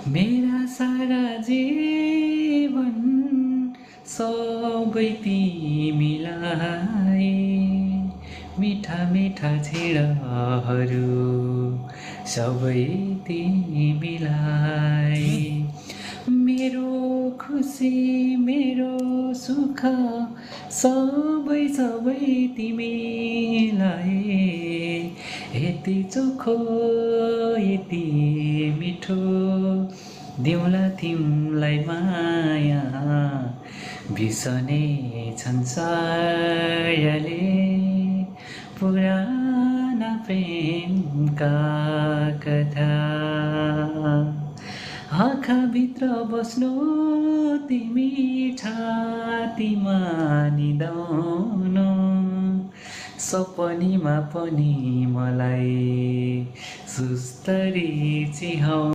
मेरा सारा जीवन सबै तिमीलाई, मिठा मिठा क्षणहरू सबै तिमीलाई, मेरो खुसी मेरो सुख सबै सबै तिमीलाई, यति चोखो यति मिठो दिउँला तिमीलाई माया, बिर्सने छन् सायले पुराना प्रेमका कथा। आँखाभित्र बस्नु तिमी छातीमा निदाउनु, सपनीमा पनि मलाई सुस्तरी चिहाउ।